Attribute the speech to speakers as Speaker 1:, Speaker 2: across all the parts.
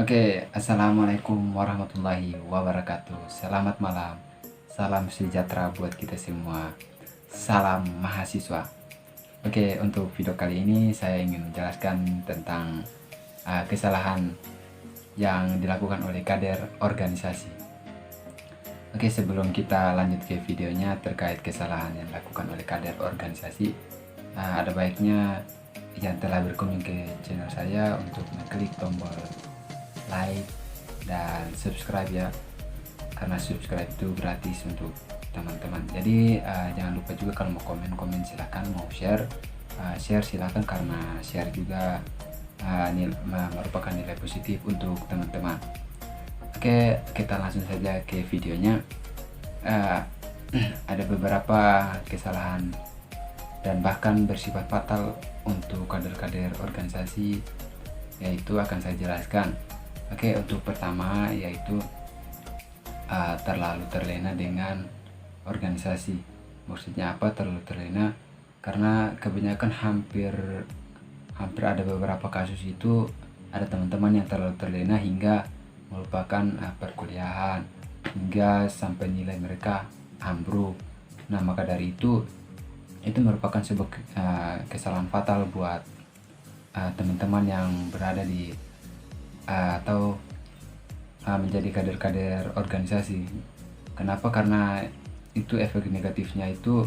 Speaker 1: Oke, assalamualaikum warahmatullahi wabarakatuh. Selamat malam, salam sejahtera buat kita semua. Salam mahasiswa. Oke, untuk video kali ini saya ingin menjelaskan tentang kesalahan yang dilakukan oleh kader organisasi. Oke, sebelum kita lanjut ke videonya terkait kesalahan yang dilakukan oleh kader organisasi, ada baiknya yang telah berkunjung ke channel saya untuk mengklik tombol like dan subscribe ya, karena subscribe itu gratis untuk teman-teman. Jadi jangan lupa juga kalau mau komen silahkan, mau share silahkan, karena share juga merupakan nilai positif untuk teman-teman. Oke, kita langsung saja ke videonya. Ada beberapa kesalahan dan bahkan bersifat fatal untuk kader-kader organisasi, yaitu akan saya jelaskan. Oke, untuk pertama yaitu terlalu terlena dengan organisasi. Maksudnya apa terlalu terlena? Karena kebanyakan hampir ada beberapa kasus itu ada teman-teman yang terlalu terlena hingga melupakan perkuliahan, hingga sampai nilai mereka ambruk. Nah, maka dari itu merupakan sebuah kesalahan fatal buat teman-teman yang berada di atau menjadi kader-kader organisasi. Kenapa? Karena itu efek negatifnya itu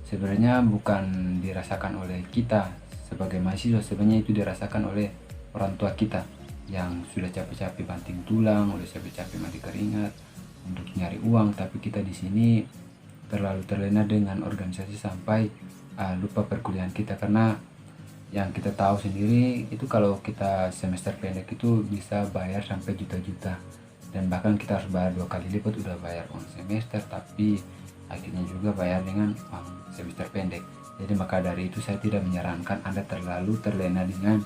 Speaker 1: sebenarnya bukan dirasakan oleh kita sebagai mahasiswa, sebenarnya itu dirasakan oleh orang tua kita yang sudah capek-capek banting tulang, udah capek-capek mati keringat untuk nyari uang, tapi kita di sini terlalu terlena dengan organisasi sampai lupa perkuliahan kita. Karena yang kita tahu sendiri itu kalau kita semester pendek itu bisa bayar sampai juta-juta, dan bahkan kita harus bayar 2 kali lipat, udah bayar uang semester tapi akhirnya juga bayar dengan uang semester pendek. Jadi maka dari itu saya tidak menyarankan Anda terlalu terlena dengan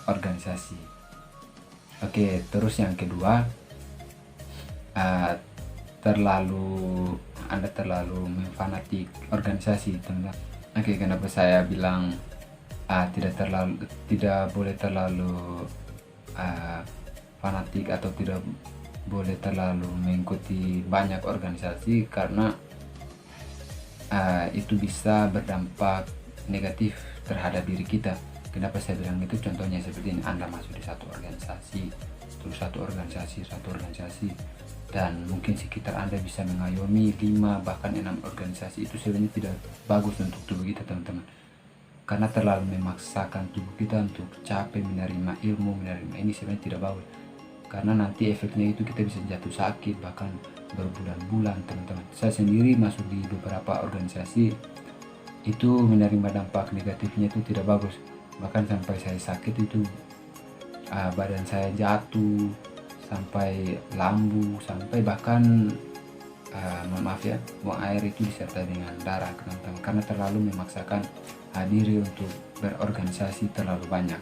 Speaker 1: organisasi. Oke, terus yang kedua, Anda terlalu memfanatik organisasi, teman-teman. Oke, kenapa saya bilang tidak boleh terlalu fanatik atau tidak boleh terlalu mengikuti banyak organisasi? Karena itu bisa berdampak negatif terhadap diri kita. Kenapa saya bilang itu? Contohnya seperti ini, Anda masuk di satu organisasi, terus satu organisasi, dan mungkin sekitar Anda bisa mengayomi 5 bahkan 6 organisasi. Itu sebenarnya tidak bagus untuk tubuh kita, teman-teman, karena terlalu memaksakan tubuh kita untuk capek menerima ilmu, menerima ini sebenarnya tidak bagus, karena nanti efeknya itu kita bisa jatuh sakit bahkan berbulan-bulan, teman-teman. Saya sendiri masuk di beberapa organisasi itu menerima dampak negatifnya itu tidak bagus, bahkan sampai saya sakit itu, badan saya jatuh, sampai lambung, sampai bahkan maaf ya, buang air itu disertai dengan darah, teman-teman, karena terlalu memaksakan diri untuk berorganisasi terlalu banyak.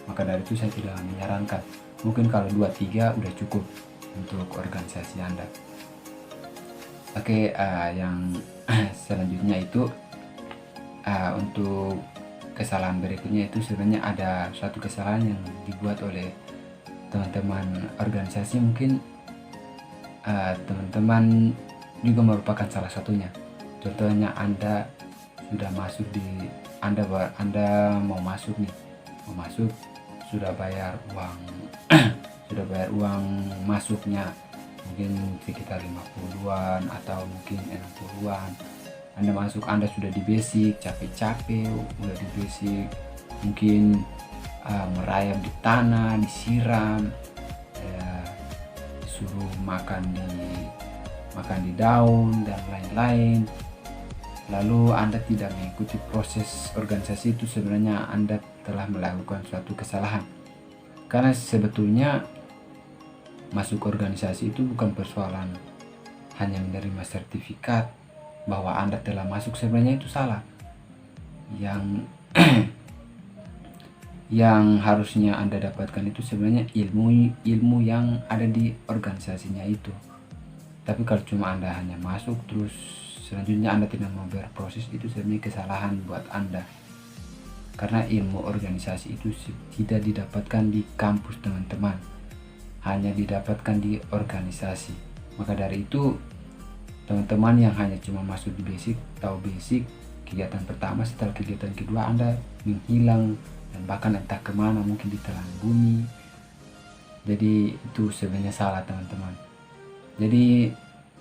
Speaker 1: Maka dari itu saya tidak menyarankan. Mungkin kalau 2-3 udah cukup untuk organisasi Anda. Oke, yang selanjutnya itu untuk kesalahan berikutnya itu sebenarnya ada suatu kesalahan yang dibuat oleh teman-teman organisasi. Mungkin teman-teman juga merupakan salah satunya. Contohnya Anda sudah masuk di Anda mau masuk sudah bayar uang sudah bayar uang masuknya mungkin sekitar 50-an atau mungkin 60-an. Anda masuk, Anda sudah di basic, capek-capek udah di basic, mungkin merayap di tanah, disiram, disuruh makan di daun dan lain-lain. Lalu Anda tidak mengikuti proses organisasi, itu sebenarnya Anda telah melakukan suatu kesalahan. Karena sebetulnya masuk organisasi itu bukan persoalan hanya menerima sertifikat bahwa Anda telah masuk, sebenarnya itu salah. Yang harusnya Anda dapatkan itu sebenarnya ilmu yang ada di organisasinya itu. Tapi kalau cuma Anda hanya masuk terus selanjutnya Anda tidak mau berproses, itu sebenarnya kesalahan buat Anda. Karena ilmu organisasi itu tidak didapatkan di kampus, teman-teman. hanya didapatkan di organisasi. Maka dari itu, teman-teman yang hanya cuma masuk di basic, tahu basic, kegiatan pertama, setelah kegiatan kedua Anda menghilang dan bahkan entah kemana, mungkin ditelan bumi. Jadi itu sebenarnya salah teman-teman. Jadi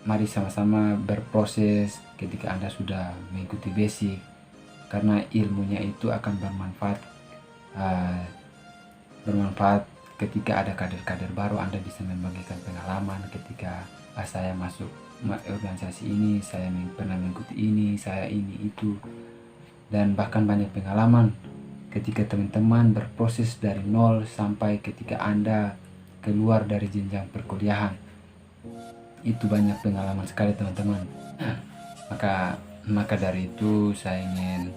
Speaker 1: mari sama-sama berproses ketika Anda sudah mengikuti basic, karena ilmunya itu akan bermanfaat ketika ada kader-kader baru. Anda bisa membagikan pengalaman ketika saya masuk organisasi ini, saya pernah mengikuti ini, saya ini itu, dan bahkan banyak pengalaman ketika teman-teman berproses dari nol sampai ketika Anda keluar dari jenjang perkuliahan. Itu banyak pengalaman sekali teman-teman. Maka dari itu saya ingin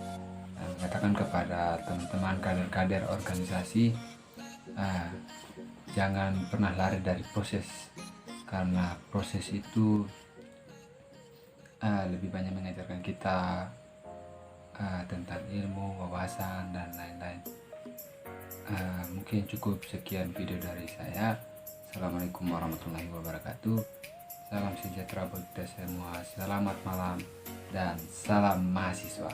Speaker 1: mengatakan kepada teman-teman kader-kader organisasi, jangan pernah lari dari proses, karena proses itu lebih banyak mengajarkan kita tentang ilmu, wawasan, dan lain-lain. Mungkin cukup sekian video dari saya. Assalamualaikum warahmatullahi wabarakatuh. Salam sejahtera buat kita semua. Selamat malam dan salam mahasiswa.